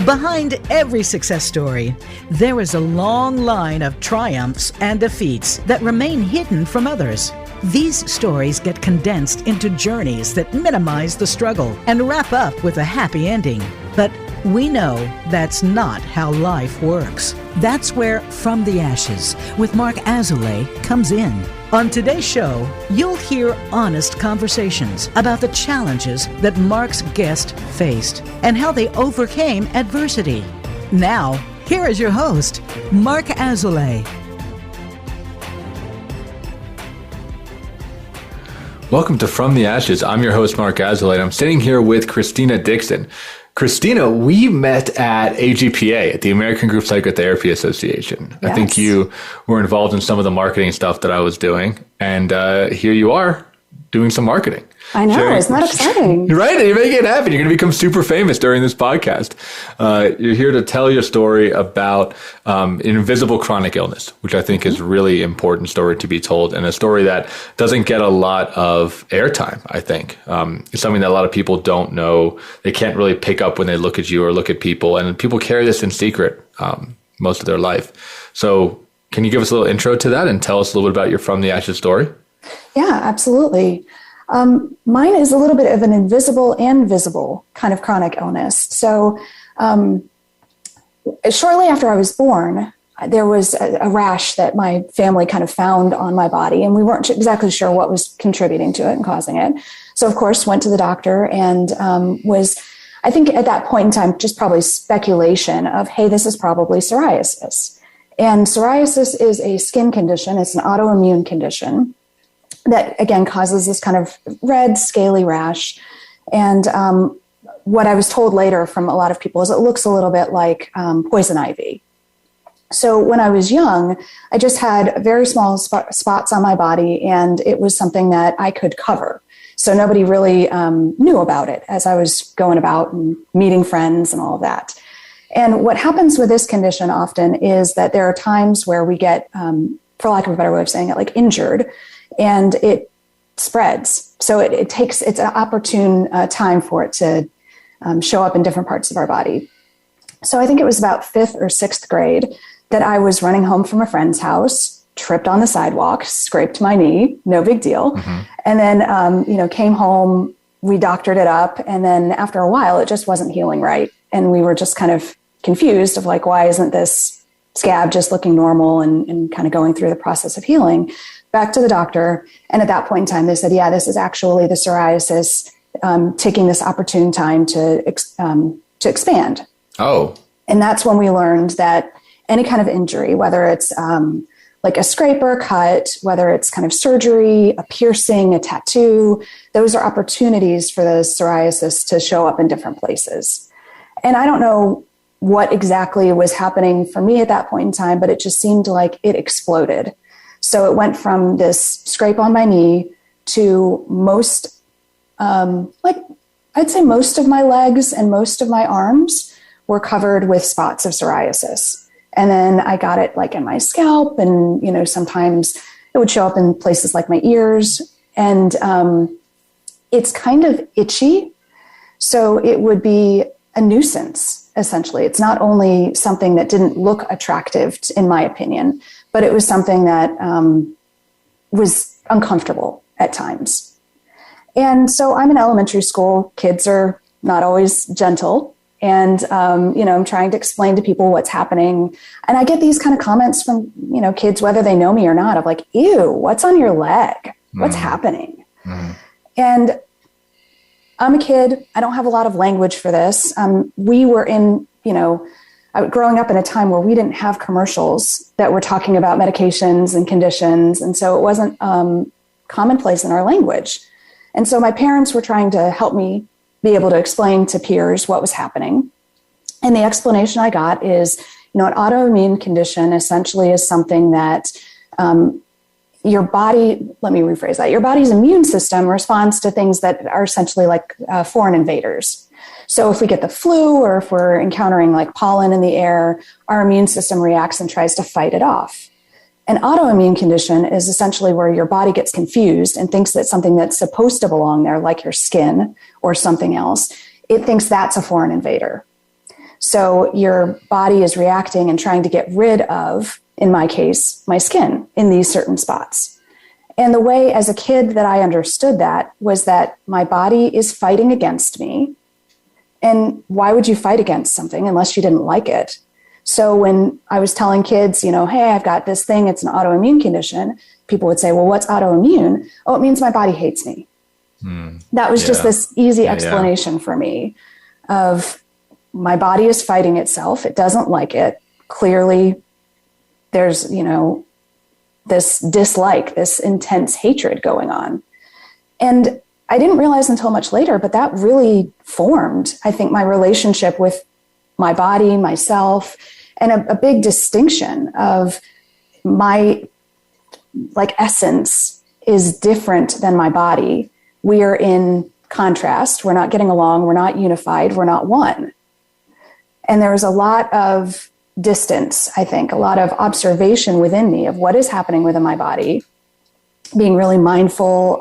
Behind every success story, there is a long line of triumphs and defeats that remain hidden from others. These stories get condensed into journeys that minimize the struggle and wrap up with a happy ending. But we know that's not how life works. That's where From the Ashes with Mark Azoulay comes in. On today's show, you'll hear honest conversations about the challenges that Mark's guest faced and how they overcame adversity. Now, here is your host, Mark Azoulay. Welcome to From the Ashes. I'm your host, Mark Azoulay, and I'm sitting here with Christina Dixon. Christina, we met at AGPA, at the American Group Psychotherapy Association. Yes. I think you were involved in some of the marketing stuff that I was doing, and here you are doing some marketing. I know, isn't that exciting? Right, you're making it happen. You're going to become super famous during this podcast. You're here to tell your story about an invisible chronic illness, which I think is a really important story to be told, and a story that doesn't get a lot of airtime, I think. It's something that a lot of people don't know. They can't really pick up when they look at you or look at people, and people carry this in secret most of their life. So can you give us a little intro to that and tell us a little bit about your From the Ashes story? Yeah, absolutely. Mine is a little bit of an invisible and visible kind of chronic illness. So shortly after I was born, there was a rash that my family kind of found on my body, and we weren't exactly sure what was contributing to it and causing it. So, of course, went to the doctor and was, I think at that point in time, just probably speculation of, hey, this is probably psoriasis. And psoriasis is a skin condition. It's an autoimmune condition that, again, causes this kind of red, scaly rash. And what I was told later from a lot of people is it looks a little bit like poison ivy. So when I was young, I just had very small spots on my body, and it was something that I could cover. So nobody really knew about it as I was going about and meeting friends and all of that. And what happens with this condition often is that there are times where we get, for lack of a better way of saying it, like injured, and it spreads. So it's an opportune time for it to show up in different parts of our body. So I think it was about 5th or 6th grade that I was running home from a friend's house, tripped on the sidewalk, scraped my knee, no big deal. Mm-hmm. And then, came home, we doctored it up. And then after a while, it just wasn't healing right. And we were just kind of confused of like, why isn't this scab just looking normal and kind of going through the process of healing? Back to the doctor. And at that point in time, they said, yeah, this is actually the psoriasis taking this opportune time to expand. Oh. And that's when we learned that any kind of injury, whether it's like a scrape or a cut, whether it's kind of surgery, a piercing, a tattoo, those are opportunities for the psoriasis to show up in different places. And I don't know what exactly was happening for me at that point in time, but it just seemed like it exploded. So it went from this scrape on my knee to most, I'd say most of my legs and most of my arms were covered with spots of psoriasis. And then I got it like in my scalp, and, sometimes it would show up in places like my ears, and it's kind of itchy. So it would be a nuisance, essentially. It's not only something that didn't look attractive, in my opinion, but it was something that was uncomfortable at times. And so I'm in elementary school. Kids are not always gentle. And, I'm trying to explain to people what's happening. And I get these kind of comments from, kids, whether they know me or not, of like, ew, what's on your leg? What's happening? Mm-hmm. And I'm a kid. I don't have a lot of language for this. We were in, growing up in a time where we didn't have commercials that were talking about medications and conditions. And so it wasn't commonplace in our language. And so my parents were trying to help me be able to explain to peers what was happening. And the explanation I got is, an autoimmune condition essentially is something that your body, let me rephrase that, your body's immune system responds to things that are essentially like foreign invaders. So if we get the flu, or if we're encountering like pollen in the air, our immune system reacts and tries to fight it off. An autoimmune condition is essentially where your body gets confused and thinks that something that's supposed to belong there, like your skin or something else, it thinks that's a foreign invader. So your body is reacting and trying to get rid of, in my case, my skin in these certain spots. And the way as a kid that I understood that was that my body is fighting against me. And why would you fight against something unless you didn't like it? So when I was telling kids, hey, I've got this thing, it's an autoimmune condition, people would say, well, what's autoimmune? Oh, it means my body hates me. That was just this easy explanation for me of my body is fighting itself. It doesn't like it. Clearly, there's, this dislike, this intense hatred going on. And I didn't realize until much later, but that really formed, I think, my relationship with my body, myself, and a big distinction of my essence is different than my body. We are in contrast. We're not getting along. We're not unified. We're not one. And there was a lot of distance, I think, a lot of observation within me of what is happening within my body, being really mindful,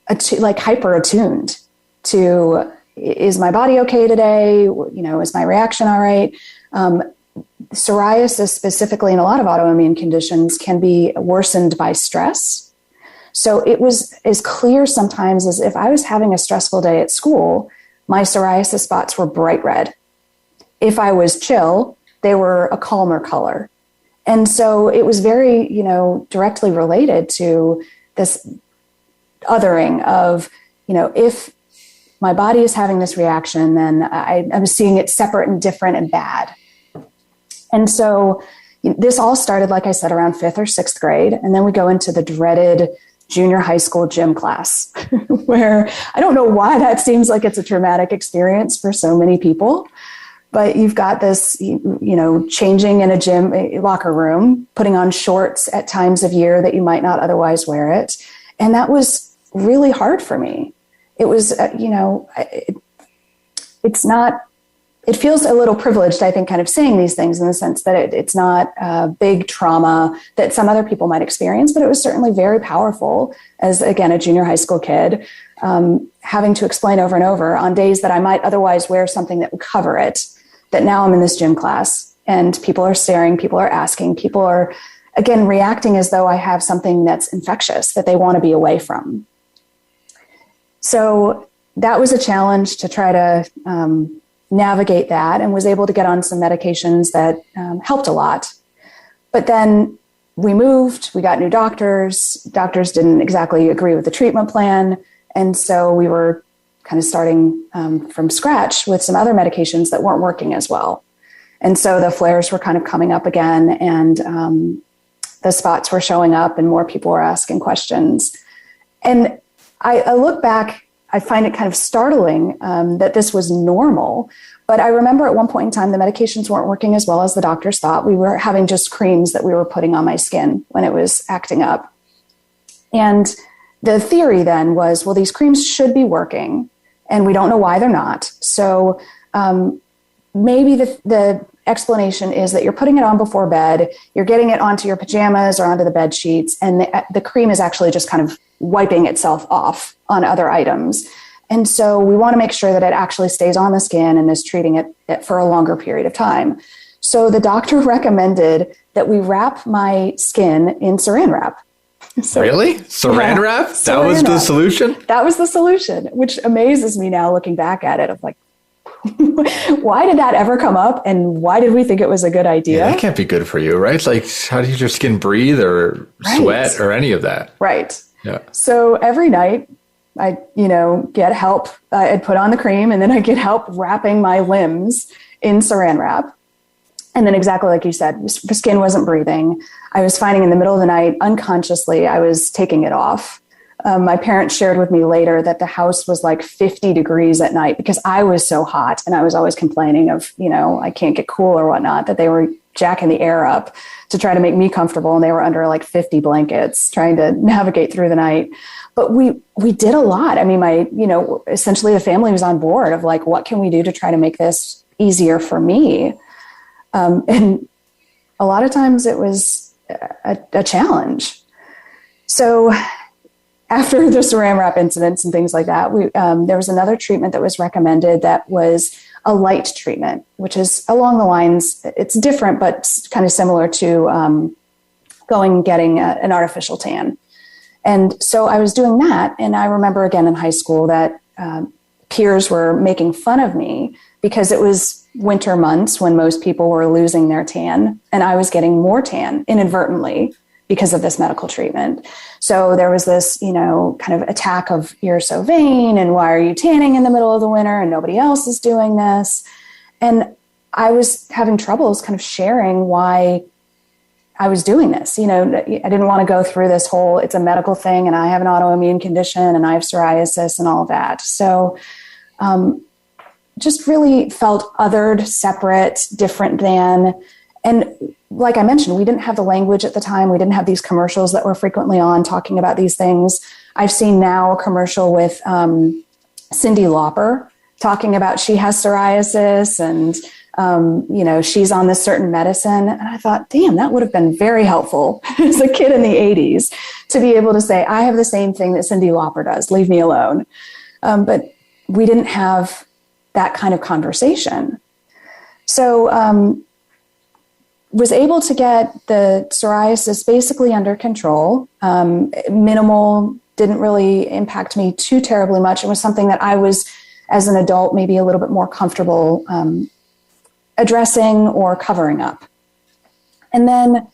hyper attuned to, is my body okay today? Is my reaction all right? Psoriasis specifically, and a lot of autoimmune conditions, can be worsened by stress. So it was as clear sometimes as if I was having a stressful day at school, my psoriasis spots were bright red. If I was chill, they were a calmer color. And so it was very, directly related to this othering of, if my body is having this reaction, then I'm seeing it separate and different and bad. And so this all started, like I said, around 5th or 6th grade. And then we go into the dreaded junior high school gym class, where I don't know why that seems like it's a traumatic experience for so many people. But you've got this, changing in a gym locker room, putting on shorts at times of year that you might not otherwise wear it. And that was really hard for me. It was, it's not, it feels a little privileged, I think, kind of saying these things in the sense that it's not a big trauma that some other people might experience, but it was certainly very powerful as, again, a junior high school kid, having to explain over and over on days that I might otherwise wear something that would cover it, that now I'm in this gym class and people are staring, people are asking, people are, again, reacting as though I have something that's infectious that they want to be away from. So that was a challenge to try to navigate that, and was able to get on some medications that helped a lot. But then we moved, we got new doctors. Doctors didn't exactly agree with the treatment plan. And so we were kind of starting from scratch with some other medications that weren't working as well. And so the flares were kind of coming up again, and the spots were showing up, and more people were asking questions. And I look back, I find it kind of startling that this was normal. But I remember at one point in time, the medications weren't working as well as the doctors thought. We were having just creams that we were putting on my skin when it was acting up. And the theory then was, well, these creams should be working, and we don't know why they're not. So maybe the explanation is that you're putting it on before bed, you're getting it onto your pajamas or onto the bed sheets, and the cream is actually just kind of wiping itself off on other items. And so we want to make sure that it actually stays on the skin and is treating it for a longer period of time. So the doctor recommended that we wrap my skin in saran wrap. So, really? Saran wrap? That was the solution? That was the solution, which amazes me now looking back at it. I'm like, why did that ever come up? And why did we think it was a good idea? Yeah, that can't be good for you, right? It's like, how does your skin breathe or sweat or any of that? Right. Yeah. So every night I, get help. I'd put on the cream, and then I'd get help wrapping my limbs in saran wrap. And then exactly like you said, the skin wasn't breathing. I was finding in the middle of the night, unconsciously, I was taking it off. My parents shared with me later that the house was like 50 degrees at night because I was so hot, and I was always complaining of, I can't get cool or whatnot, that they were jacking the air up to try to make me comfortable. And they were under like 50 blankets trying to navigate through the night. But we did a lot. I mean, essentially the family was on board of like, what can we do to try to make this easier for me? And a lot of times it was a challenge. So after the saran wrap incidents and things like that, there was another treatment that was recommended that was a light treatment, which is along the lines, it's different, but kind of similar to going and getting an artificial tan. And so I was doing that. And I remember again in high school that peers were making fun of me because it was winter months when most people were losing their tan. And I was getting more tan inadvertently because of this medical treatment. So there was this, kind of attack of you're so vain and why are you tanning in the middle of the winter and nobody else is doing this. And I was having troubles kind of sharing why I was doing this. I didn't want to go through this whole, it's a medical thing and I have an autoimmune condition and I have psoriasis and all that. So just really felt othered, separate, different than. And like I mentioned, we didn't have the language at the time. We didn't have these commercials that were frequently on talking about these things. I've seen now a commercial with Cyndi Lauper talking about she has psoriasis and, she's on this certain medicine. And I thought, damn, that would have been very helpful as a kid in the 80s to be able to say, I have the same thing that Cyndi Lauper does. Leave me alone. But we didn't have that kind of conversation. So, was able to get the psoriasis basically under control, minimal, didn't really impact me too terribly much. It was something that I was, as an adult, maybe a little bit more comfortable addressing or covering up. And then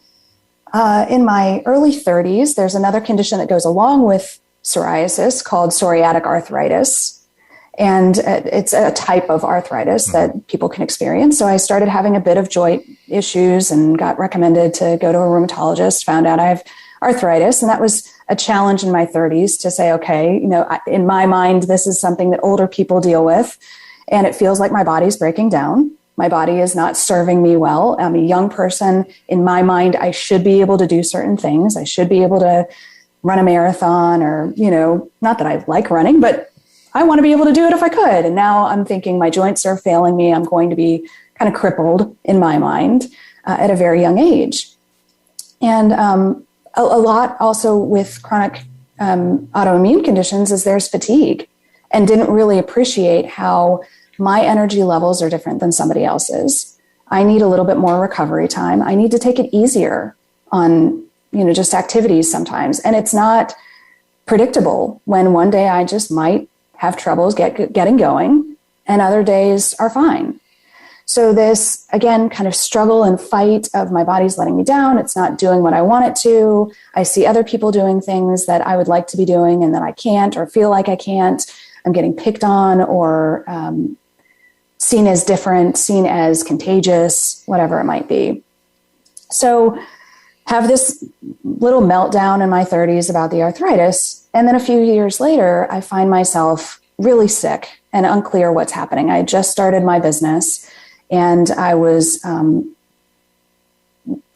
in my early 30s, there's another condition that goes along with psoriasis called psoriatic arthritis. And it's a type of arthritis that people can experience. So I started having a bit of joint issues and got recommended to go to a rheumatologist, found out I have arthritis. And that was a challenge in my 30s to say, okay, in my mind, this is something that older people deal with. And it feels like my body's breaking down. My body is not serving me well. I'm a young person. In my mind, I should be able to do certain things. I should be able to run a marathon or, not that I like running, but I want to be able to do it if I could. And now I'm thinking my joints are failing me. I'm going to be kind of crippled in my mind at a very young age. And a lot also with chronic autoimmune conditions is there's fatigue, and didn't really appreciate how my energy levels are different than somebody else's. I need a little bit more recovery time. I need to take it easier on, just activities sometimes. And it's not predictable when one day I just might have troubles getting going, and other days are fine. So this, again, kind of struggle and fight of my body's letting me down. It's not doing what I want it to. I see other people doing things that I would like to be doing and that I can't or feel like I can't. I'm getting picked on or seen as different, seen as contagious, whatever it might be. So have this little meltdown in my 30s about the arthritis. And then a few years later, I find myself really sick and unclear what's happening. I just started my business and I was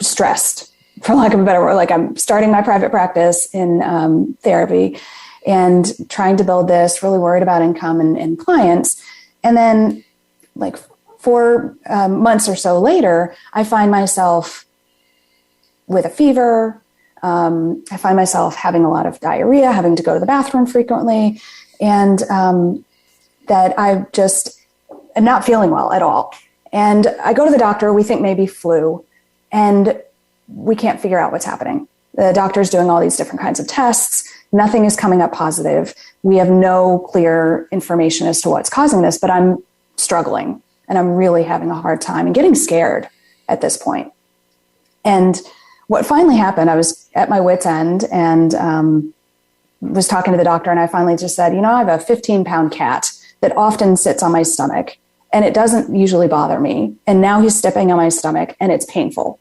stressed, for lack of a better word. Like I'm starting my private practice in therapy and trying to build this, really worried about income and clients. And then like 4 months or so later, I find myself with a fever. I find myself having a lot of diarrhea, having to go to the bathroom frequently, and that I just am not feeling well at all. And I go to the doctor, we think maybe flu, and we can't figure out what's happening. The doctor's doing all these different kinds of tests. Nothing is coming up positive. We have no clear information as to what's causing this, but I'm struggling and I'm really having a hard time and getting scared at this point. And what finally happened, I was at my wit's end and was talking to the doctor, and I finally just said, I have a 15-pound cat that often sits on my stomach, and it doesn't usually bother me. And now he's stepping on my stomach, and it's painful.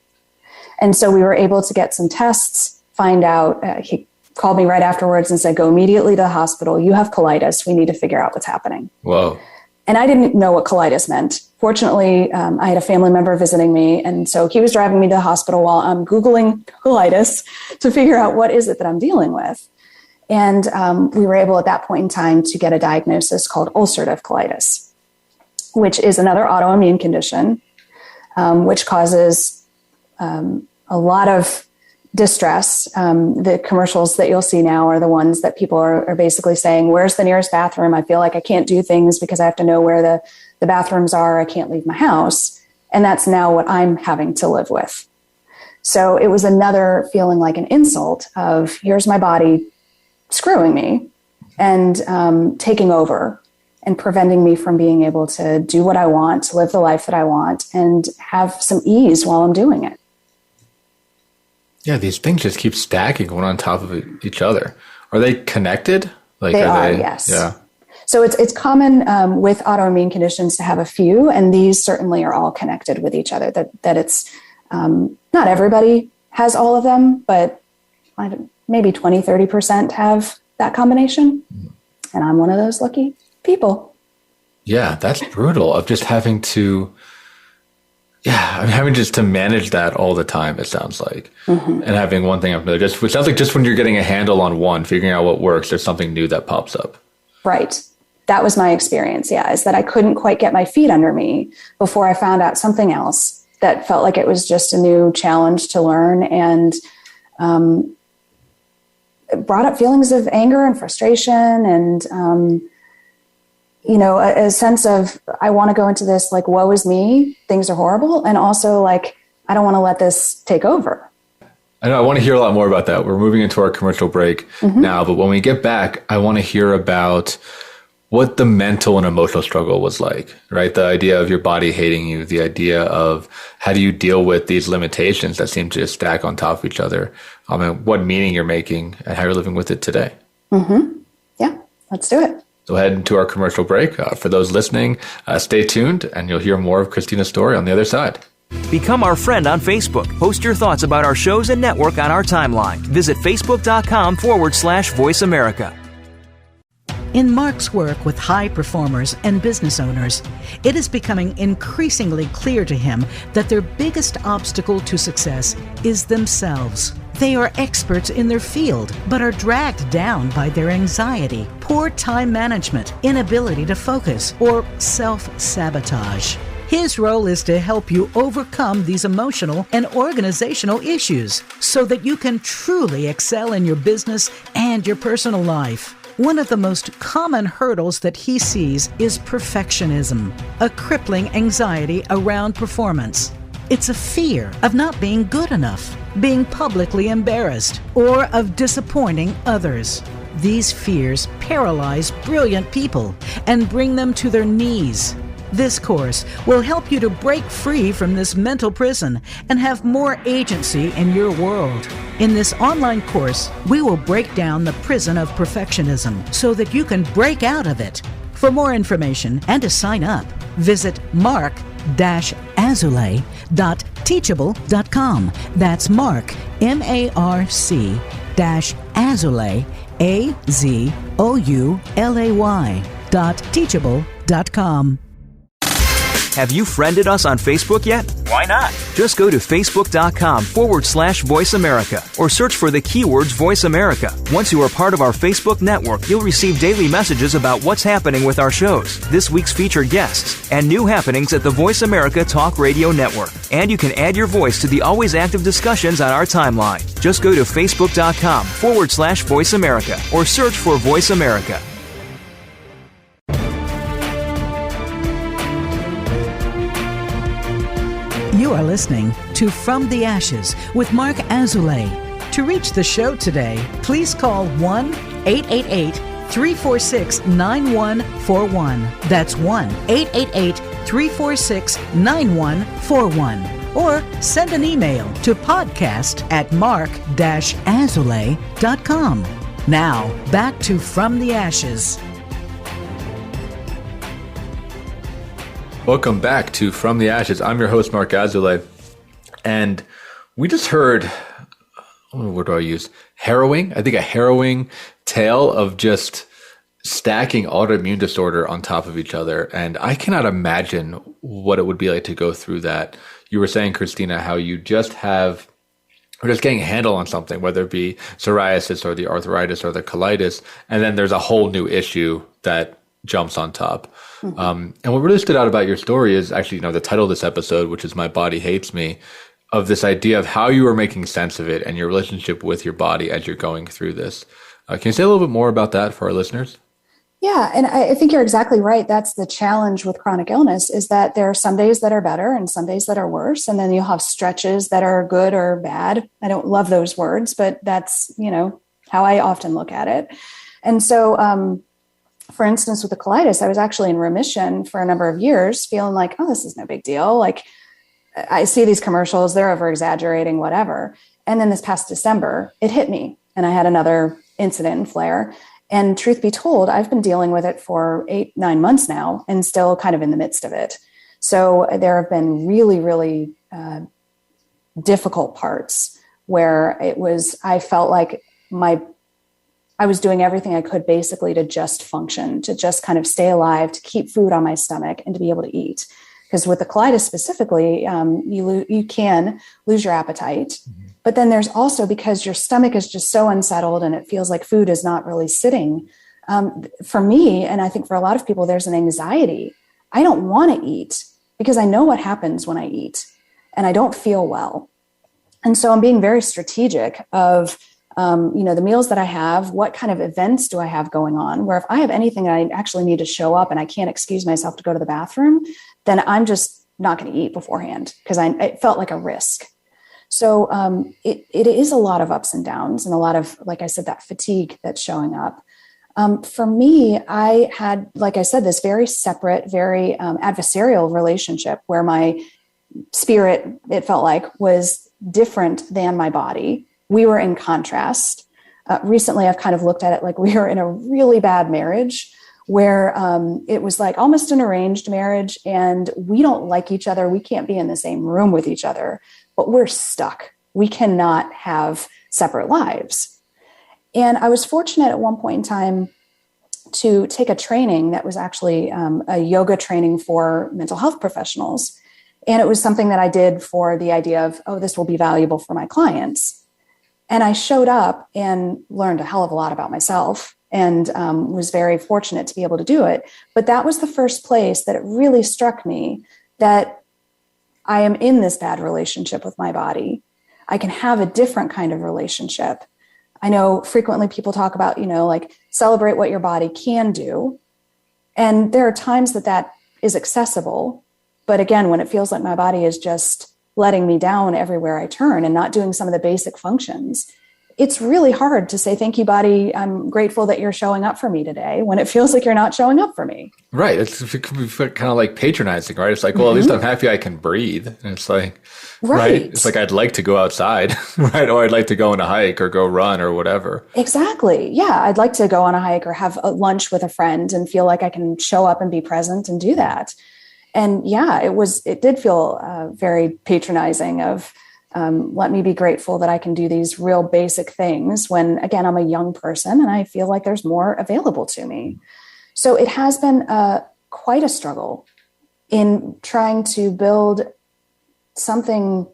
And so we were able to get some tests, find out, he called me right afterwards and said, go immediately to the hospital. You have colitis. We need to figure out what's happening. Whoa. And I didn't know what colitis meant. Fortunately, I had a family member visiting me. And so he was driving me to the hospital while I'm Googling colitis to figure out what is it that I'm dealing with. And we were able at that point in time to get a diagnosis called ulcerative colitis, which is another autoimmune condition, which causes a lot of distress. The commercials that you'll see now are the ones that people are basically saying, where's the nearest bathroom? I feel like I can't do things because I have to know where the bathrooms are. I can't leave my house. And that's now what I'm having to live with. So it was another feeling like an insult of, here's my body screwing me and taking over and preventing me from being able to do what I want, to live the life that I want, and have some ease while I'm doing it. Yeah, these things just keep stacking one on top of each other. Are they connected? Like, they are, yes. Yeah. So it's common with autoimmune conditions to have a few, and these certainly are all connected with each other. That it's not everybody has all of them, but maybe 20, 30% have that combination. And I'm one of those lucky people. Yeah, that's brutal of just having to, having just to manage that all the time, it sounds like. And having one thing after another. It sounds like just when you're getting a handle on one, figuring out what works, there's something new that pops up. Right. That was my experience, is that I couldn't quite get my feet under me before I found out something else that felt like it was just a new challenge to learn, and it brought up feelings of anger and frustration and, a sense of, I want to go into this like, woe is me, things are horrible. And also like, I don't want to let this take over. I know I want to hear a lot more about that. We're moving into our commercial break now, but when we get back, I want to hear about what the mental and emotional struggle was like, right? The idea of your body hating you, the idea of how do you deal with these limitations that seem to just stack on top of each other, and what meaning you're making and how you're living with it today. Yeah, let's do it. So head into our commercial break. For those listening, stay tuned and you'll hear more of Christina's story on the other side. Become our friend on Facebook. Post your thoughts about our shows and network on our timeline. Visit facebook.com/Voice America. In Mark's work with high performers and business owners, it is becoming increasingly clear to him that their biggest obstacle to success is themselves. They are experts in their field, but are dragged down by their anxiety, poor time management, inability to focus, or self-sabotage. His role is to help you overcome these emotional and organizational issues so that you can truly excel in your business and your personal life. One of the most common hurdles that he sees is perfectionism, a crippling anxiety around performance. It's a fear of not being good enough, being publicly embarrassed, or of disappointing others. These fears paralyze brilliant people and bring them to their knees. This course will help you to break free from this mental prison and have more agency in your world. In this online course, we will break down the prison of perfectionism so that you can break out of it. For more information and to sign up, visit mark-azulay.teachable.com. That's Mark, MARC-Azulay, AZOULAY.teachable.com. Have you friended us on Facebook yet? Why not? Just go to facebook.com/Voice America or search for the keywords Voice America. Once you are part of our Facebook network, you'll receive daily messages about what's happening with our shows, this week's featured guests, and new happenings at the Voice America Talk Radio Network. And you can add your voice to the always active discussions on our timeline. Just go to facebook.com/Voice America or search for Voice America. You are listening to From the Ashes with Mark Azulay. To reach the show today, please call 1-888-346-9141. That's 1-888-346-9141. Or send an email to podcast@mark-azulay.com. Now, back to From the Ashes. Welcome back to From the Ashes. I'm your host, Mark Azulay. And we just heard, what do I use? Harrowing. I think a harrowing tale of just stacking autoimmune disorder on top of each other. And I cannot imagine what it would be like to go through that. You were saying, Christina, how you just getting a handle on something, whether it be psoriasis or the arthritis or the colitis. And then there's a whole new issue that jumps on top. And what really stood out about your story is actually, the title of this episode, which is My Body Hates Me. of this idea of how you are making sense of it and your relationship with your body as you're going through this. Can you say a little bit more about that for our listeners? Yeah, and I think you're exactly right. That's the challenge with chronic illness, is that there are some days that are better and some days that are worse. And then you'll have stretches that are good or bad. I don't love those words, but that's, how I often look at it. And so, for instance, with the colitis, I was actually in remission for a number of years, feeling like, oh, this is no big deal. Like, I see these commercials, they're over exaggerating, whatever. And then this past December, it hit me and I had another incident and flare. And truth be told, I've been dealing with it for 8-9 months now and still kind of in the midst of it. So there have been really, really difficult parts where I felt like I was doing everything I could basically to just function, to just kind of stay alive, to keep food on my stomach and to be able to eat. Because with the colitis specifically, you can lose your appetite. Mm-hmm. But then there's also, because your stomach is just so unsettled and it feels like food is not really sitting. For me, and I think for a lot of people, there's an anxiety. I don't want to eat because I know what happens when I eat and I don't feel well. And so I'm being very strategic of, the meals that I have, what kind of events do I have going on, where if I have anything that I actually need to show up and I can't excuse myself to go to the bathroom, then I'm just not going to eat beforehand because it felt like a risk. So it is a lot of ups and downs and a lot of, like I said, that fatigue that's showing up. For me, I had, like I said, this very separate, very adversarial relationship where my spirit, it felt like, was different than my body. We were in contrast. Recently, I've kind of looked at it like we were in a really bad marriage where it was like almost an arranged marriage and we don't like each other. We can't be in the same room with each other, but we're stuck. We cannot have separate lives. And I was fortunate at one point in time to take a training that was actually a yoga training for mental health professionals. And it was something that I did for the idea of, oh, this will be valuable for my clients. And I showed up and learned a hell of a lot about myself and was very fortunate to be able to do it. But that was the first place that it really struck me that I am in this bad relationship with my body. I can have a different kind of relationship. I know frequently people talk about, like celebrate what your body can do. And there are times that is accessible. But again, when it feels like my body is just letting me down everywhere I turn and not doing some of the basic functions, it's really hard to say, thank you, body. I'm grateful that you're showing up for me today when it feels like you're not showing up for me. Right. It could be kind of like patronizing, right? It's like, well, at least I'm happy I can breathe. And it's like, right. It's like, I'd like to go outside, right? Or I'd like to go on a hike or go run or whatever. Exactly. Yeah. I'd like to go on a hike or have a lunch with a friend and feel like I can show up and be present and do that. And yeah, it did feel very patronizing of, let me be grateful that I can do these real basic things when, again, I'm a young person and I feel like there's more available to me. So it has been quite a struggle in trying to build something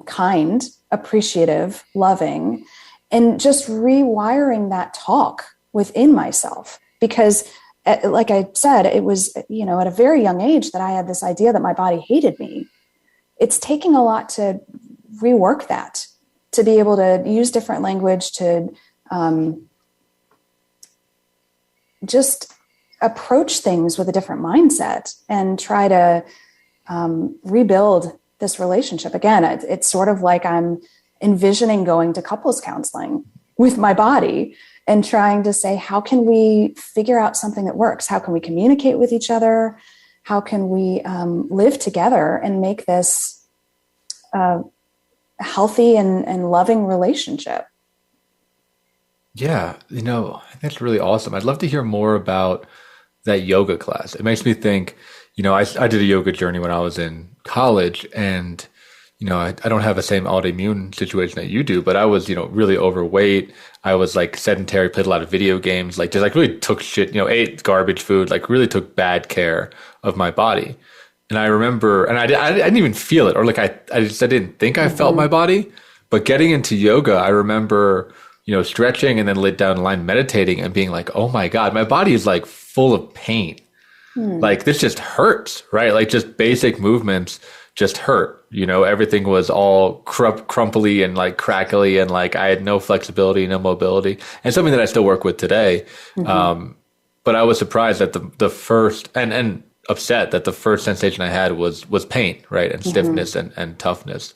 kind, appreciative, loving, and just rewiring that talk within myself. Because like I said, it was, at a very young age that I had this idea that my body hated me. It's taking a lot to rework that, to be able to use different language, to just approach things with a different mindset and try to rebuild this relationship. Again, it's sort of like I'm envisioning going to couples counseling with my body and trying to say, how can we figure out something that works? How can we communicate with each other? How can we live together and make this a healthy and loving relationship? Yeah, I think that's really awesome. I'd love to hear more about that yoga class. It makes me think, I did a yoga journey when I was in college, and I don't have the same autoimmune situation that you do, but I was, really overweight. I was like sedentary, played a lot of video games, like just like really took shit, ate garbage food, like really took bad care of my body. And I remember, and I didn't even feel it, or like I didn't think I felt my body, but getting into yoga, I remember, stretching and then laid down the line, meditating and being like, oh my God, my body is like full of pain. Like this just hurts, right? Like just basic movements just hurt. Everything was all crumply and like crackly, and like I had no flexibility, no mobility, and something that I still work with today. But I was surprised that the first and upset that the first sensation I had was pain, right? And stiffness and toughness.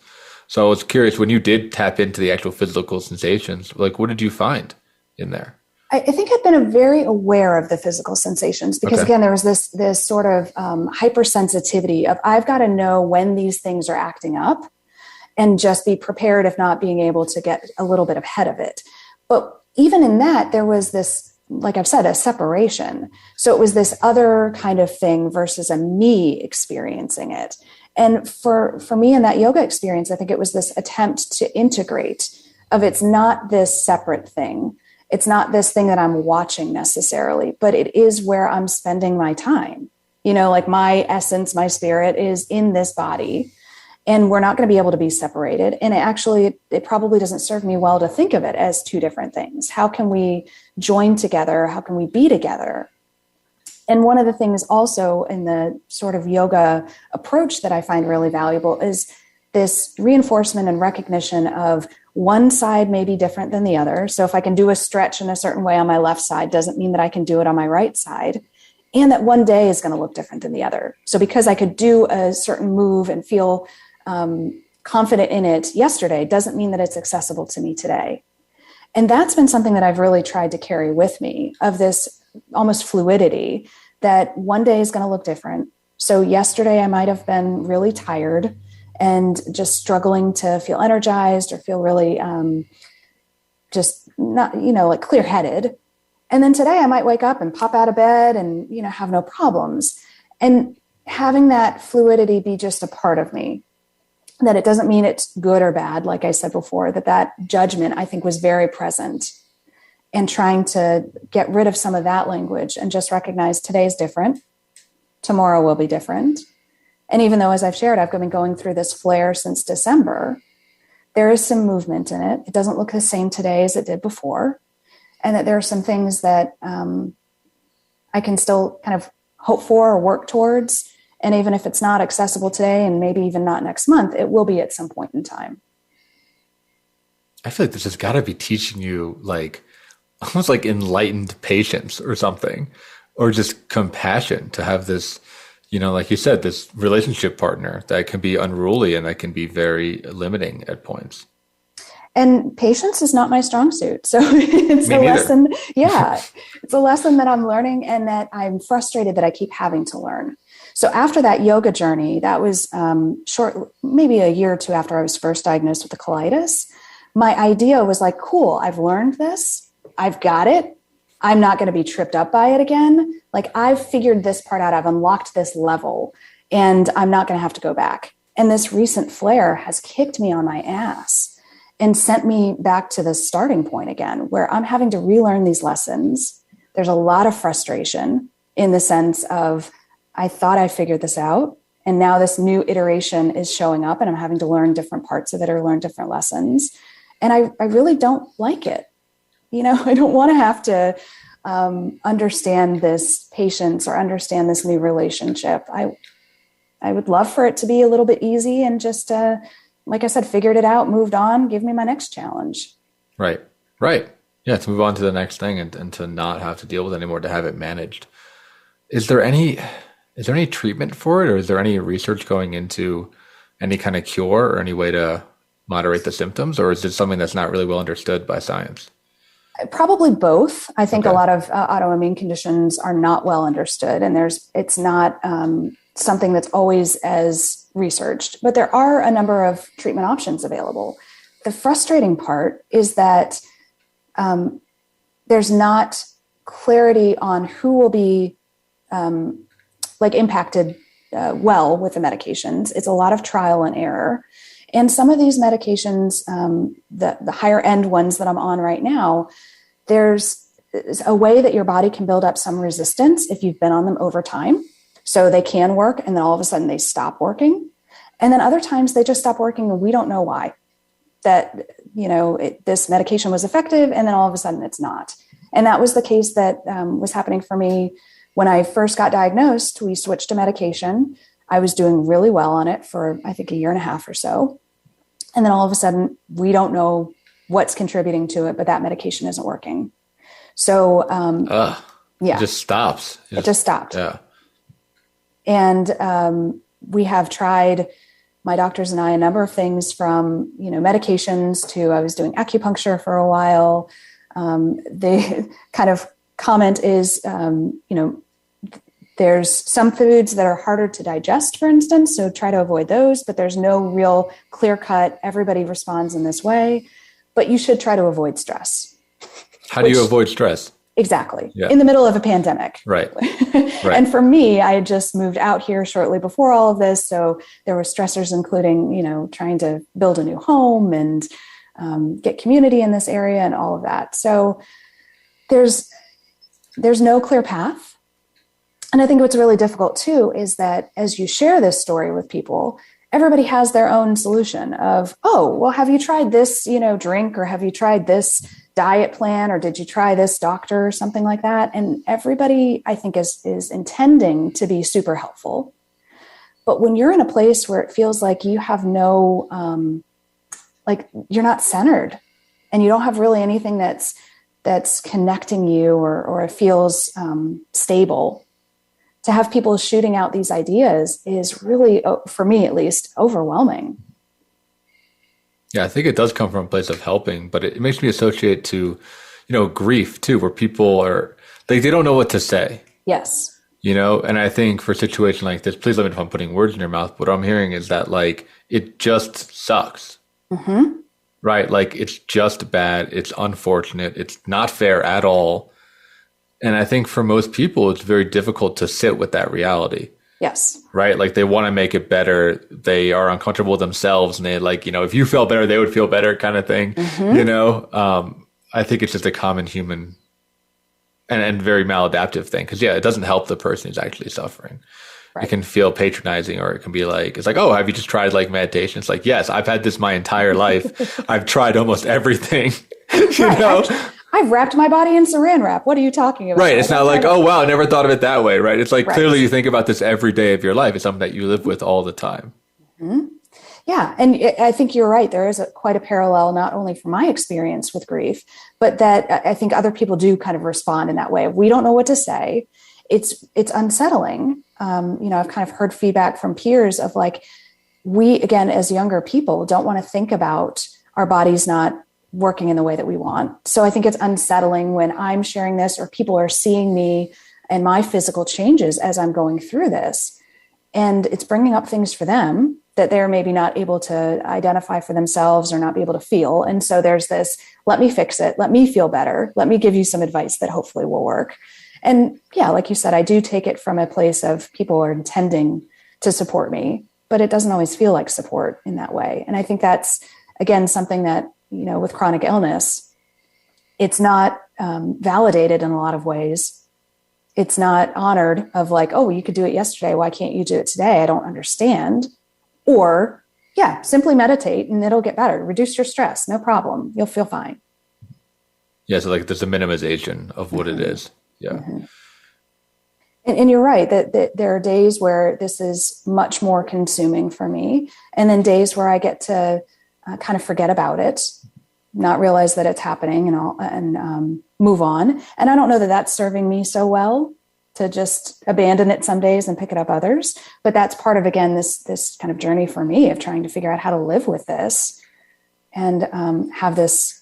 So I was curious, when you did tap into the actual physical sensations, like what did you find in there? I think I've been very aware of the physical sensations because again, there was this sort of hypersensitivity of I've got to know when these things are acting up and just be prepared, if not being able to get a little bit ahead of it. But even in that, there was this, like I've said, a separation. So it was this other kind of thing versus a me experiencing it. And for me in that yoga experience, I think it was this attempt to integrate of it's not this separate thing. It's not this thing that I'm watching necessarily, but it is where I'm spending my time. Like my essence, my spirit is in this body, and we're not going to be able to be separated. And it probably doesn't serve me well to think of it as two different things. How can we join together? How can we be together? And one of the things also in the sort of yoga approach that I find really valuable is this reinforcement and recognition of one side may be different than the other. So if I can do a stretch in a certain way on my left side, doesn't mean that I can do it on my right side. And that one day is going to look different than the other. So because I could do a certain move and feel confident in it yesterday, doesn't mean that it's accessible to me today. And that's been something that I've really tried to carry with me, of this almost fluidity that one day is going to look different. So yesterday I might have been really tired and just struggling to feel energized or feel really just not, like clear-headed. And then today I might wake up and pop out of bed and, have no problems. And having that fluidity be just a part of me, that it doesn't mean it's good or bad. Like I said before, that judgment I think was very present, and trying to get rid of some of that language and just recognize today's different. Tomorrow will be different. And even though, as I've shared, I've been going through this flare since December, there is some movement in it. It doesn't look the same today as it did before. And that there are some things that I can still kind of hope for or work towards. And even if it's not accessible today and maybe even not next month, it will be at some point in time. I feel like this has got to be teaching you like almost like enlightened patience or something, or just compassion to have this, like you said, this relationship partner that can be unruly and that can be very limiting at points. And patience is not my strong suit. So it's a lesson. Yeah, it's a lesson that I'm learning and that I'm frustrated that I keep having to learn. So after that yoga journey, that was short, maybe a year or two after I was first diagnosed with the colitis, my idea was like, cool, I've learned this. I've got it. I'm not going to be tripped up by it again. Like I've figured this part out. I've unlocked this level and I'm not going to have to go back. And this recent flare has kicked me on my ass and sent me back to the starting point again, where I'm having to relearn these lessons. There's a lot of frustration in the sense of, I thought I figured this out. And now this new iteration is showing up and I'm having to learn different parts of it or learn different lessons. And I really don't like it. I don't want to have to understand this patience or understand this new relationship. I would love for it to be a little bit easy and just, like I said, figured it out, moved on, give me my next challenge. Right. Yeah, to move on to the next thing and to not have to deal with it anymore, to have it managed. Is there any treatment for it, or is there any research going into any kind of cure or any way to moderate the symptoms, or is it something that's not really well understood by science? Probably both. I think a lot of autoimmune conditions are not well understood, and it's not something that's always as researched, but there are a number of treatment options available. The frustrating part is that there's not clarity on who will be impacted well with the medications. It's a lot of trial and error. And some of these medications, the higher end ones that I'm on right now, there's a way that your body can build up some resistance if you've been on them over time. So they can work and then all of a sudden they stop working. And then other times they just stop working and we don't know why. That, this medication was effective and then all of a sudden it's not. And that was the case that was happening for me when I first got diagnosed. We switched to medication. I was doing really well on it for, I think, a year and a half or so. And then all of a sudden, we don't know what's contributing to it, but that medication isn't working. So, it just stops. It just stopped. Yeah. And we have tried, my doctors and I, a number of things from, medications to, I was doing acupuncture for a while. The kind of comment is, there's some foods that are harder to digest, for instance, so try to avoid those, but there's no real clear cut, everybody responds in this way, but you should try to avoid stress. How do you avoid stress? Exactly. Yeah. In the middle of a pandemic. Right. And for me, I had just moved out here shortly before all of this. So there were stressors, including, trying to build a new home and get community in this area and all of that. So there's no clear path. And I think what's really difficult too is that as you share this story with people, everybody has their own solution of, oh, well, have you tried this, drink, or have you tried this diet plan, or did you try this doctor or something like that? And everybody, I think, is intending to be super helpful. But when you're in a place where it feels like you have no, you're not centered and you don't have really anything that's connecting you or it feels stable, to have people shooting out these ideas is really, for me at least, overwhelming. Yeah, I think it does come from a place of helping, but it makes me associate to, grief too, where people are they don't know what to say. Yes. And I think for a situation like this, please let me know if I'm putting words in your mouth, but what I'm hearing is that it just sucks. Mm-hmm. Right? It's just bad. It's unfortunate. It's not fair at all. And I think for most people, it's very difficult to sit with that reality. Yes. Right? They want to make it better. They are uncomfortable with themselves and they if you felt better, they would feel better kind of thing. Mm-hmm. I think it's just a common human and very maladaptive thing. Because it doesn't help the person who's actually suffering. Right. It can feel patronizing, or it can be oh, have you just tried meditation? It's yes, I've had this my entire life. I've tried almost everything, I've wrapped my body in saran wrap. What are you talking about? Right. It's not oh, wow, I never thought of it that way. Right. It's clearly you think about this every day of your life. It's something that you live with all the time. Mm-hmm. Yeah. And I think you're right. There is quite a parallel, not only from my experience with grief, but that I think other people do kind of respond in that way. We don't know what to say. It's unsettling. I've kind of heard feedback from peers of we, again, as younger people, don't want to think about our bodies not working in the way that we want. So I think it's unsettling when I'm sharing this or people are seeing me and my physical changes as I'm going through this. And it's bringing up things for them that they're maybe not able to identify for themselves or not be able to feel. And so there's this, let me fix it. Let me feel better. Let me give you some advice that hopefully will work. And yeah, like you said, I do take it from a place of people are intending to support me, but it doesn't always feel like support in that way. And I think that's, again, something that, with chronic illness, it's not validated in a lot of ways. It's not honored of oh, you could do it yesterday. Why can't you do it today? I don't understand. Or simply meditate and it'll get better. Reduce your stress. No problem. You'll feel fine. Yeah. So there's a minimization of what it is. Yeah. Mm-hmm. And you're right that there are days where this is much more consuming for me. And then days where I get to kind of forget about it, not realize that it's happening and move on. And I don't know that that's serving me so well to just abandon it some days and pick it up others. But that's part of, again, this kind of journey for me of trying to figure out how to live with this and have this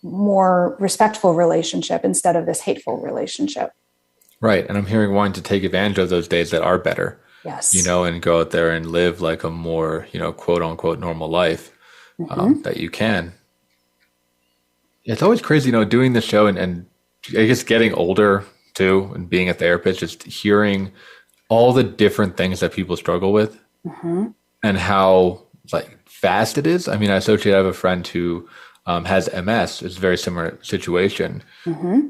more respectful relationship instead of this hateful relationship. Right. And I'm hearing wanting to take advantage of those days that are better. Yes. And go out there and live a more, quote unquote, normal life that you can. It's always crazy, doing this show and I guess getting older too and being a therapist, just hearing all the different things that people struggle with and how fast it is. I mean, I have a friend who has MS. It's a very similar situation.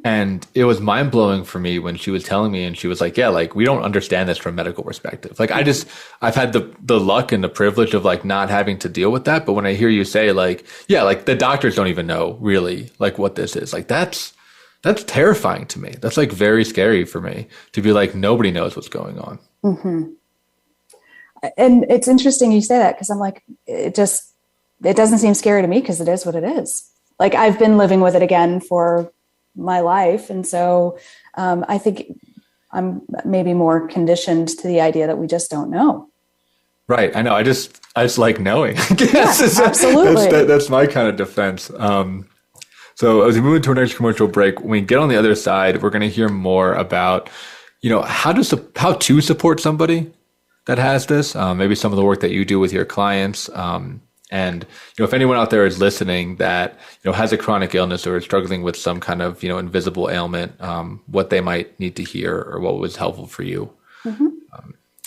And it was mind blowing for me when she was telling me and she was we don't understand this from a medical perspective. I've had the luck and the privilege of not having to deal with that. But when I hear you say the doctors don't even know really what this is, that's terrifying to me. That's very scary for me to be nobody knows what's going on. Mm-hmm. And it's interesting you say that, because I'm like, it doesn't seem scary to me, because it is what it is. Like, I've been living with it again for my life. And so I think I'm maybe more conditioned to the idea that we just don't know. Right. I know. I just like knowing. Yeah, absolutely. That's my kind of defense. So as we move into our next commercial break, when we get on the other side, we're going to hear more about, how to support somebody that has this, maybe some of the work that you do with your clients. And, if anyone out there is listening that, has a chronic illness or is struggling with some kind of, invisible ailment, what they might need to hear or what was helpful for you. Mm-hmm.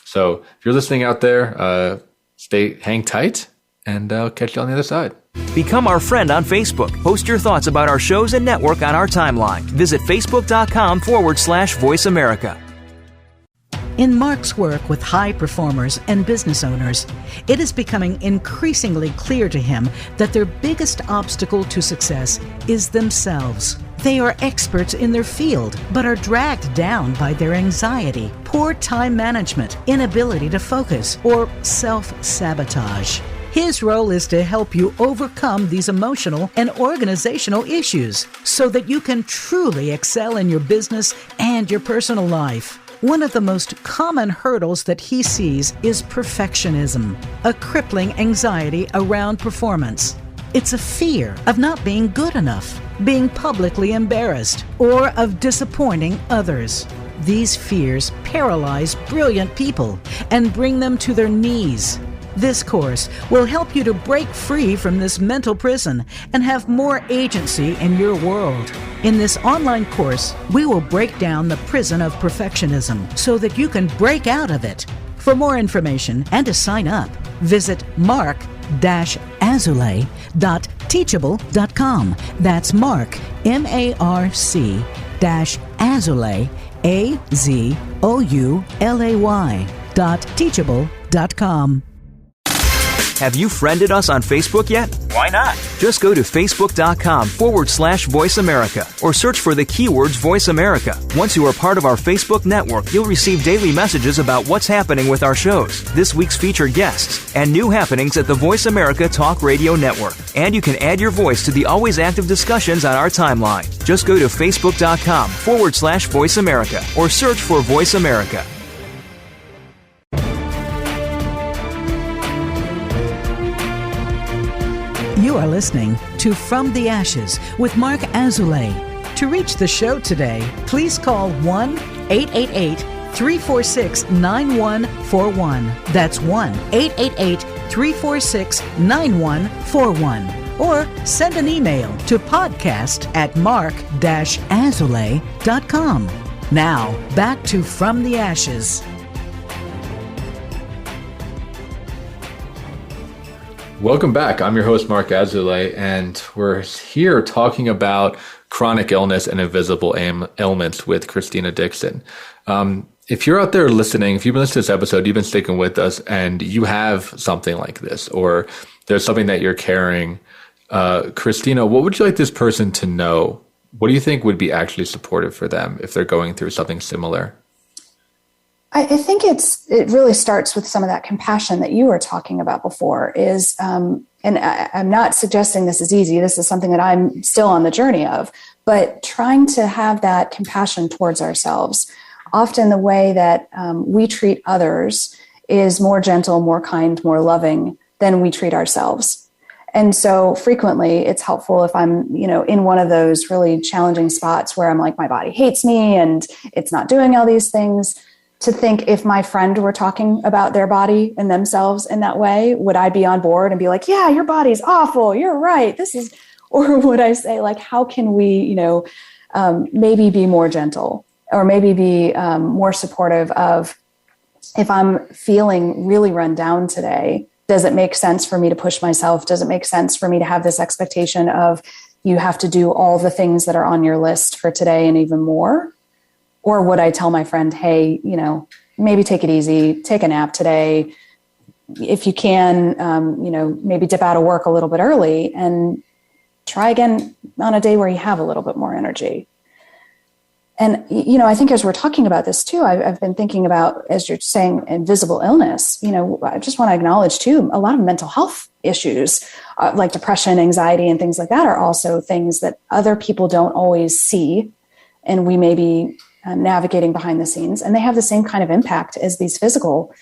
So if you're listening out there, hang tight, and I'll catch you on the other side. Become our friend on Facebook. Post your thoughts about our shows and network on our timeline. Visit facebook.com/Voice America. In Mark's work with high performers and business owners, it is becoming increasingly clear to him that their biggest obstacle to success is themselves. They are experts in their field, but are dragged down by their anxiety, poor time management, inability to focus, or self-sabotage. His role is to help you overcome these emotional and organizational issues so that you can truly excel in your business and your personal life. One of the most common hurdles that he sees is perfectionism, a crippling anxiety around performance. It's a fear of not being good enough, being publicly embarrassed, or of disappointing others. These fears paralyze brilliant people and bring them to their knees. This course will help you to break free from this mental prison and have more agency in your world. In this online course, we will break down the prison of perfectionism so that you can break out of it. For more information and to sign up, visit mark-azulay.teachable.com. That's Mark, MARC-Azulay, AZOULAY.teachable.com. Have you friended us on Facebook yet? Why not? Just go to facebook.com/Voice America or search for the keywords Voice America. Once you are part of our Facebook network, you'll receive daily messages about what's happening with our shows, this week's featured guests, and new happenings at the Voice America Talk Radio Network. And you can add your voice to the always active discussions on our timeline. Just go to facebook.com/Voice America or search for Voice America. You are listening to From the Ashes with Mark Azulay. To reach the show today, please call 1-888-346-9141. That's 1-888-346-9141. Or send an email to podcast@mark-azulay.com. Now, back to From the Ashes. Welcome back. I'm your host, Mark Azulay, and we're here talking about chronic illness and invisible ailments with Christina Dixon. If you're out there listening, if you've been listening to this episode, you've been sticking with us, and you have something like this, or there's something that you're carrying, Christina, what would you like this person to know? What do you think would be actually supportive for them if they're going through something similar? I think it really starts with some of that compassion that you were talking about before is, and I'm not suggesting this is easy. This is something that I'm still on the journey of, but trying to have that compassion towards ourselves. Often the way that we treat others is more gentle, more kind, more loving than we treat ourselves. And so frequently it's helpful if I'm, in one of those really challenging spots where I'm like, my body hates me and it's not doing all these things, to think if my friend were talking about their body and themselves in that way, would I be on board and be like, yeah, your body's awful, you're right, or would I say, like, how can we, maybe be more gentle, or maybe be more supportive of, if I'm feeling really run down today, does it make sense for me to push myself? Does it make sense for me to have this expectation of, you have to do all the things that are on your list for today and even more? Or would I tell my friend, hey, maybe take it easy, take a nap today. If you can, maybe dip out of work a little bit early and try again on a day where you have a little bit more energy. And, I think as we're talking about this too, I've been thinking about, as you're saying, invisible illness, I just want to acknowledge too, a lot of mental health issues like depression, anxiety, and things like that are also things that other people don't always see. And we may be navigating behind the scenes, and they have the same kind of impact as these physical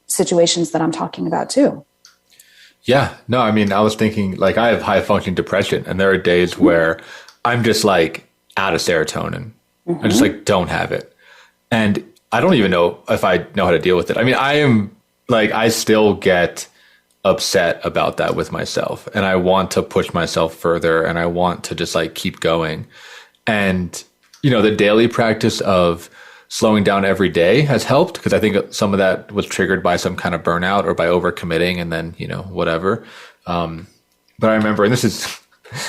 situations that I'm talking about too. Yeah, no, I mean, I was thinking like I have high functioning depression, and there are days where I'm just like out of serotonin. I just like don't have it. And I don't even know if I know how to deal with it. I mean, I still get upset about that with myself, and I want to push myself further, and I want to just like keep going. And, the daily practice of slowing down every day has helped, because I think some of that was triggered by some kind of burnout or by overcommitting and then, whatever. But I remember, and this is,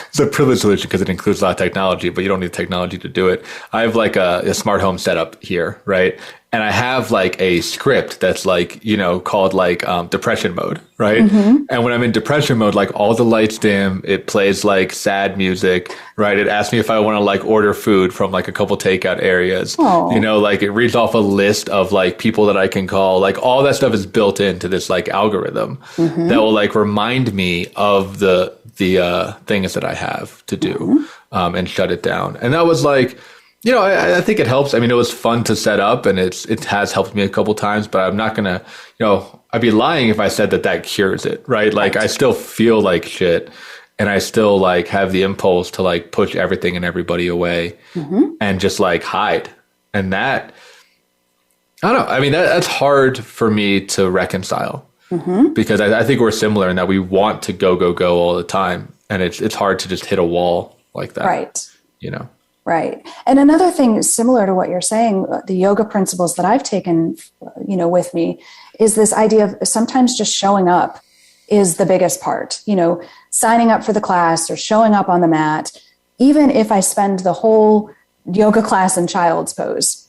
it's a privileged solution because it includes a lot of technology, but you don't need technology to do it. I have like a smart home setup here, right? And I have like a script that's like, called like depression mode, right? And when I'm in depression mode, like all the lights dim, it plays like sad music, right? It asks me if I want to like order food from like a couple takeout areas. Aww. Like it reads off a list of like people that I can call. Like all that stuff is built into this like algorithm that will like remind me of the things that I have to do and shut it down. And that was like, I think it helps. I mean, it was fun to set up, and it has helped me a couple times, but I'm not going to, I'd be lying if I said that cures it, right? Like I still feel like shit, and I still like have the impulse to like push everything and everybody away and just like hide. And that, I don't know. I mean, that's hard for me to reconcile because I think we're similar in that we want to go all the time. And it's hard to just hit a wall like that. Right. Right. And another thing similar to what you're saying, the yoga principles that I've taken, with me is this idea of sometimes just showing up is the biggest part, signing up for the class or showing up on the mat, even if I spend the whole yoga class in child's pose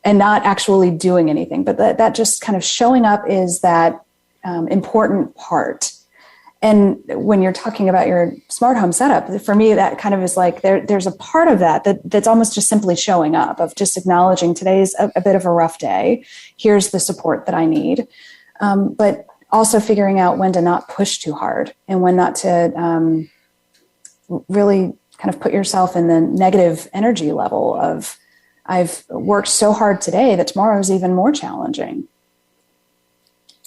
and not actually doing anything. But that just kind of showing up is that important part. And when you're talking about your smart home setup, for me, that kind of is like there's a part of that's almost just simply showing up, of just acknowledging today's a bit of a rough day. Here's the support that I need. But also figuring out when to not push too hard and when not to really kind of put yourself in the negative energy level of, I've worked so hard today that tomorrow is even more challenging.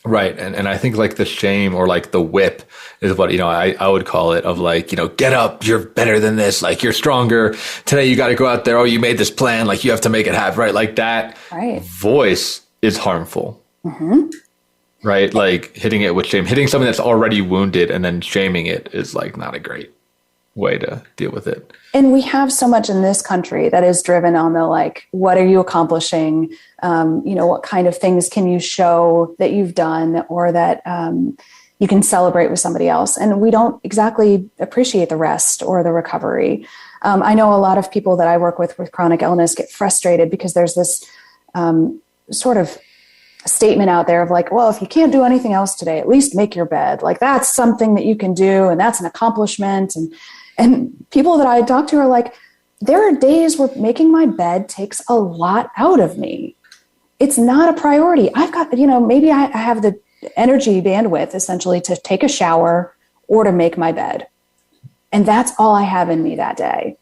Right. And I think like the shame or like the whip is what, I would call it, of like, get up, you're better than this. Like you're stronger today. You got to go out there. Oh, you made this plan. Like you have to make it happen. Right. Like that voice is harmful. Right. Like hitting it with shame, hitting something that's already wounded and then shaming it is like not a great way to deal with it. And we have so much in this country that is driven on the, like, what are you accomplishing? What kind of things can you show that you've done or that you can celebrate with somebody else? And we don't exactly appreciate the rest or the recovery. I know a lot of people that I work with chronic illness get frustrated because there's this sort of statement out there of like, well, if you can't do anything else today, at least make your bed. Like that's something that you can do. And that's an accomplishment. And people that I talk to are like, there are days where making my bed takes a lot out of me. It's not a priority. I've got, maybe I have the energy bandwidth essentially to take a shower or to make my bed. And that's all I have in me that day.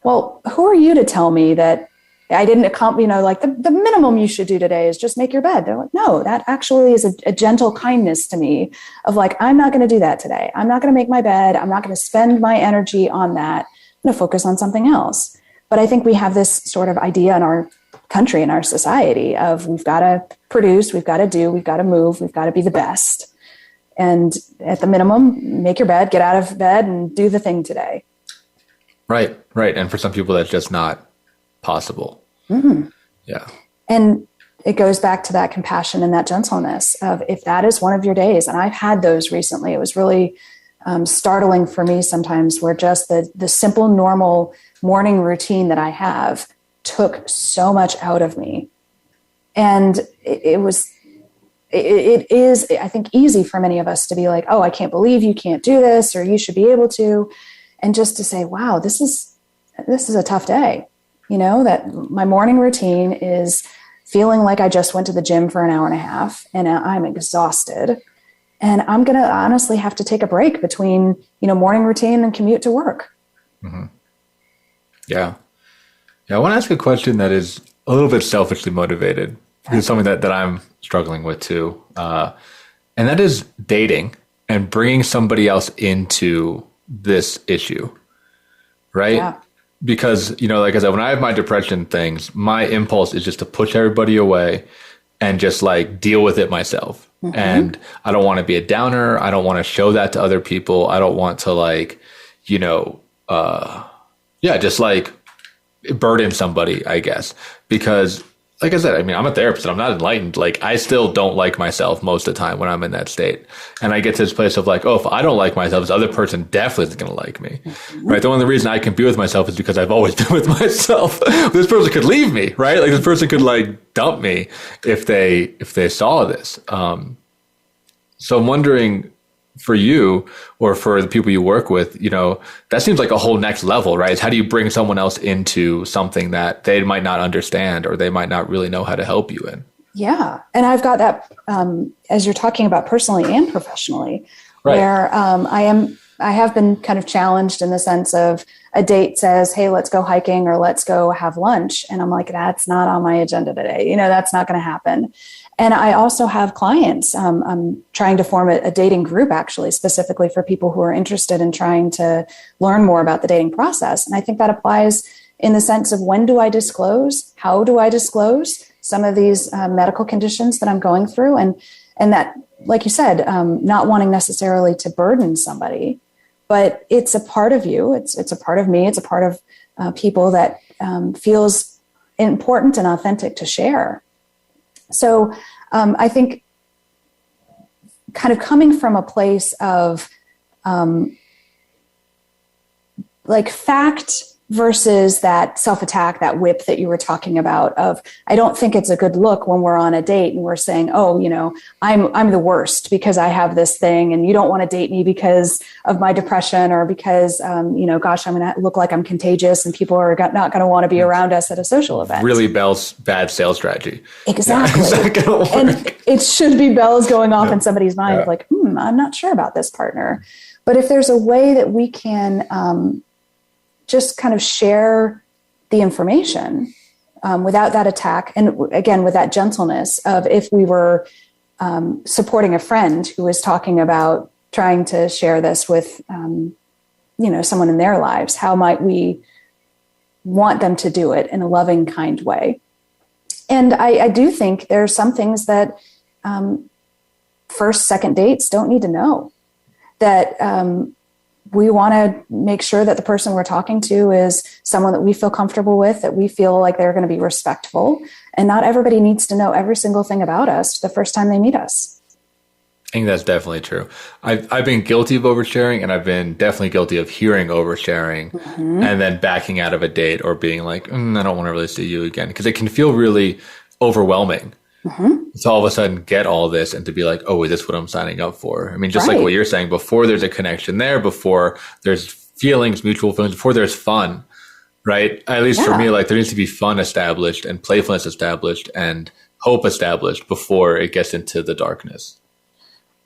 Well, who are you to tell me that I didn't accomplish, like the minimum you should do today is just make your bed. They're like, no, that actually is a gentle kindness to me of like, I'm not going to do that today. I'm not going to make my bed. I'm not going to spend my energy on that. I'm going to focus on something else. But I think we have this sort of idea in our country, in our society of we've got to produce, we've got to do, we've got to move, we've got to be the best. And at the minimum, make your bed, get out of bed and do the thing today. Right. And for some people, that's just not possible. Yeah. And it goes back to that compassion and that gentleness of if that is one of your days. And I've had those recently. It was really startling for me sometimes where just the simple, normal morning routine that I have took so much out of me. And it is, I think, easy for many of us to be like, oh, I can't believe you can't do this, or you should be able to. And just to say, wow, this is a tough day. that my morning routine is feeling like I just went to the gym for an hour and a half and I'm exhausted. And I'm going to honestly have to take a break between, morning routine and commute to work. Mm-hmm. Yeah. I want to ask a question that is a little bit selfishly motivated. It's something that I'm struggling with too. And that is dating and bringing somebody else into this issue, right? Yeah. Because, like I said, when I have my depression things, my impulse is just to push everybody away and just like deal with it myself. Mm-hmm. And I don't want to be a downer. I don't want to show that to other people. I don't want to just like burden somebody, I guess, because like I said, I'm a therapist and I'm not enlightened. Like I still don't like myself most of the time when I'm in that state. And I get to this place of like, if I don't like myself, this other person definitely isn't going to like me. Mm-hmm. Right. The only reason I can be with myself is because I've always been with myself. This person could leave me, right? Like this person could like dump me if they saw this. So I'm wondering, for you or for the people you work with, that seems like a whole next level, right? It's how do you bring someone else into something that they might not understand or they might not really know how to help you in? Yeah. And I've got that, as you're talking about personally and professionally, right, where I have been kind of challenged in the sense of a date says, hey, let's go hiking or let's go have lunch. And I'm like, that's not on my agenda today. That's not going to happen. And I also have clients. I'm trying to form a dating group, actually, specifically for people who are interested in trying to learn more about the dating process. And I think that applies in the sense of when do I disclose? How do I disclose some of these medical conditions that I'm going through? And that, like you said, not wanting necessarily to burden somebody, but it's a part of you. It's a part of me. It's a part of people that feels important and authentic to share. So I think kind of coming from a place of like fact versus that self-attack, that whip that you were talking about of, I don't think it's a good look when we're on a date and we're saying, I'm the worst because I have this thing and you don't want to date me because of my depression or because, I'm going to look like I'm contagious and people are not going to want to be around us at a social event. Really bad sales strategy. Exactly. Yeah, and it should be bells going off in somebody's mind like, I'm not sure about this partner. But if there's a way that we can, just kind of share the information without that attack. And again, with that gentleness of if we were supporting a friend who was talking about trying to share this with, someone in their lives, how might we want them to do it in a loving, kind way? And I do think there are some things that first, second dates don't need to know. That we want to make sure that the person we're talking to is someone that we feel comfortable with, that we feel like they're going to be respectful. And not everybody needs to know every single thing about us the first time they meet us. I think that's definitely true. I've been guilty of oversharing, and I've been definitely guilty of hearing oversharing and then backing out of a date or being like, I don't want to really see you again, because it can feel really overwhelming. To all of a sudden get all this and to be like, is this what I'm signing up for? Just like what you're saying, before there's a connection there, before there's feelings, mutual feelings, before there's fun, right? At least for me, like there needs to be fun established and playfulness established and hope established before it gets into the darkness.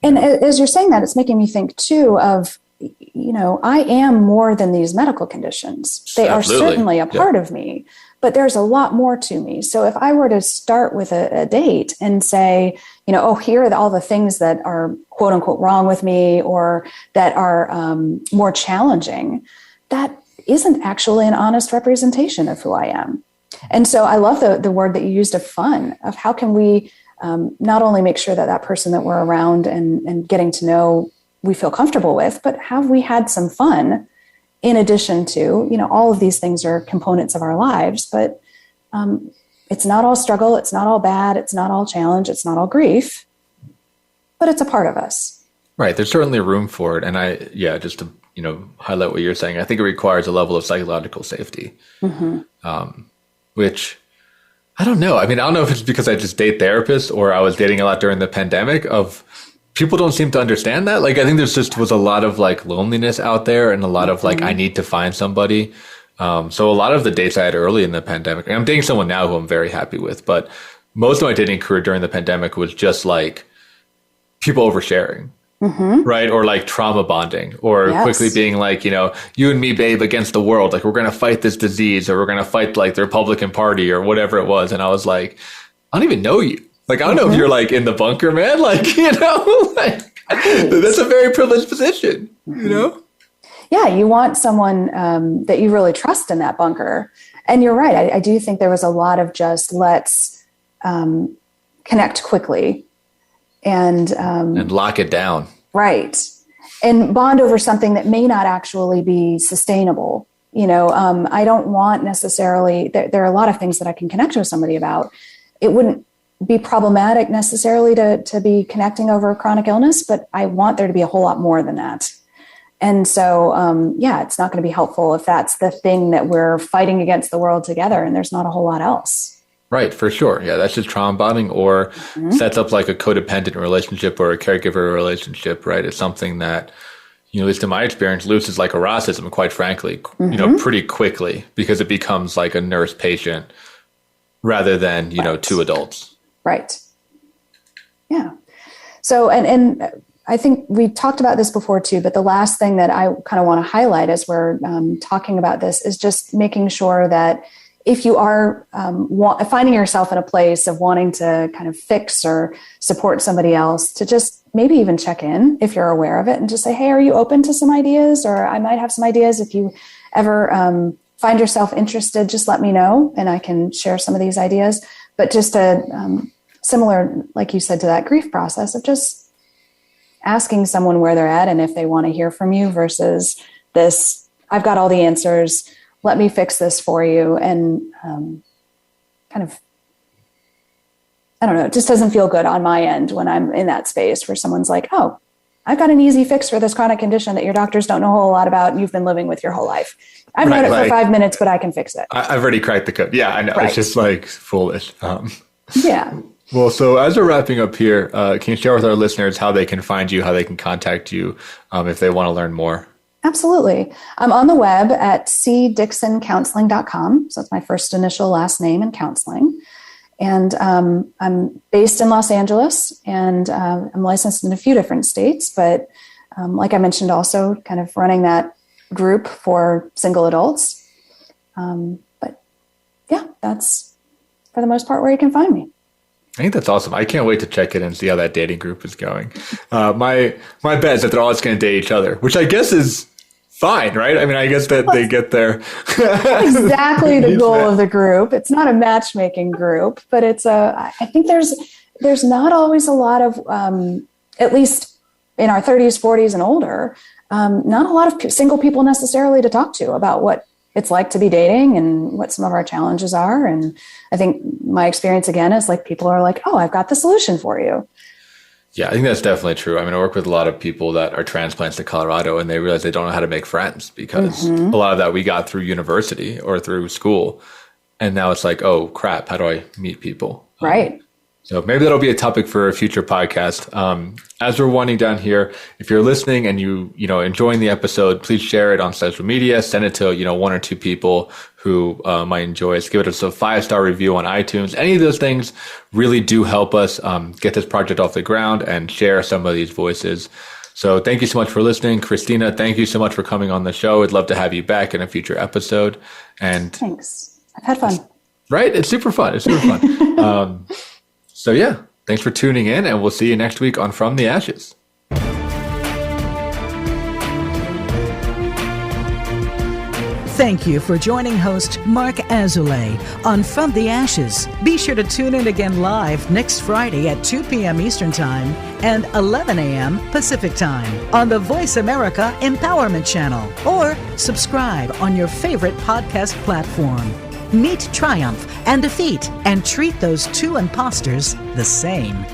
And as you're saying that, it's making me think too of, I am more than these medical conditions. They Absolutely. Are certainly a part of me. But there's a lot more to me. So if I were to start with a date and say, here are all the things that are quote unquote wrong with me or that are more challenging, that isn't actually an honest representation of who I am. And so I love the word that you used of fun, of how can we not only make sure that person that we're around and getting to know we feel comfortable with, but have we had some fun? In addition to, all of these things are components of our lives, but it's not all struggle. It's not all bad. It's not all challenge. It's not all grief, but it's a part of us. Right. There's certainly room for it. And just to, highlight what you're saying, I think it requires a level of psychological safety, which I don't know. I don't know if it's because I just date therapists or I was dating a lot during the pandemic of people don't seem to understand that. Like, I think there's was a lot of like loneliness out there and a lot of like, I need to find somebody. So a lot of the dates I had early in the pandemic, and I'm dating someone now who I'm very happy with, but most of my dating career during the pandemic was just like people oversharing. Right. Or like trauma bonding, or quickly being like, you and me, babe, against the world. Like, we're going to fight this disease, or we're going to fight like the Republican Party or whatever it was. And I was like, I don't even know you. Like, I don't know if you're like in the bunker, man. Like, like that's a very privileged position, Yeah. You want someone that you really trust in that bunker. And you're right. I do think there was a lot of just let's connect quickly and lock it down. Right. And bond over something that may not actually be sustainable. I don't want necessarily, there are a lot of things that I can connect with somebody about. It wouldn't be problematic necessarily to be connecting over chronic illness, but I want there to be a whole lot more than that. And so, it's not going to be helpful if that's the thing that we're fighting against the world together and there's not a whole lot else. Right, for sure. Yeah, that's just trauma bonding, or sets up like a codependent relationship or a caregiver relationship, right? It's something that, at least in my experience, loses like eroticism, quite frankly, pretty quickly, because it becomes like a nurse patient rather than, two adults. Right. Yeah. So, and I think we talked about this before too, but the last thing that I kind of want to highlight as we're talking about this is just making sure that if you are finding yourself in a place of wanting to kind of fix or support somebody else, to just maybe even check in if you're aware of it and just say, hey, are you open to some ideas? Or I might have some ideas. If you ever find yourself interested, just let me know and I can share some of these ideas. But just similar, like you said, to that grief process of just asking someone where they're at and if they want to hear from you versus this, I've got all the answers, let me fix this for you. And kind of, I don't know, it just doesn't feel good on my end when I'm in that space where someone's like, oh, I've got an easy fix for this chronic condition that your doctors don't know a whole lot about and you've been living with your whole life. I've known it for 5 minutes, but I can fix it. I've already cracked the code. Yeah, I know. Right. It's just like foolish. Yeah. Well, so as we're wrapping up here, can you share with our listeners how they can find you, how they can contact you if they want to learn more? Absolutely. I'm on the web at cdixoncounseling.com. So it's my first initial last name in counseling. And I'm based in Los Angeles, and I'm licensed in a few different states. But like I mentioned, also kind of running that group for single adults. But yeah, that's for the most part where you can find me. I think that's awesome. I can't wait to check it and see how that dating group is going. My bet is that they're all just going to date each other, which I guess is fine, right? I mean, I guess that they get there. Exactly the goal of the group. It's not a matchmaking group, but I think there's not always a lot of, at least in our 30s, 40s and older, not a lot of single people necessarily to talk to about what it's like to be dating and what some of our challenges are. And I think my experience again is like people are like, oh, I've got the solution for you. Yeah, I think that's definitely true. I mean, I work with a lot of people that are transplants to Colorado and they realize they don't know how to make friends because a lot of that we got through university or through school. And now it's like, oh, crap, how do I meet people? Right. So maybe that'll be a topic for a future podcast. As we're winding down here, if you're listening and you enjoying the episode, please share it on social media. Send it to one or two people who might enjoy it. Give it a 5-star review on iTunes. Any of those things really do help us get this project off the ground and share some of these voices. So thank you so much for listening. Christina, thank you so much for coming on the show. I'd love to have you back in a future episode. And thanks. I've had fun. Right? It's super fun. So yeah, thanks for tuning in, and we'll see you next week on From the Ashes. Thank you for joining host Mark Azoulay on From the Ashes. Be sure to tune in again live next Friday at 2 p.m. Eastern Time and 11 a.m. Pacific Time on the Voice America Empowerment Channel, or subscribe on your favorite podcast platform. Meet triumph and defeat and treat those two imposters the same.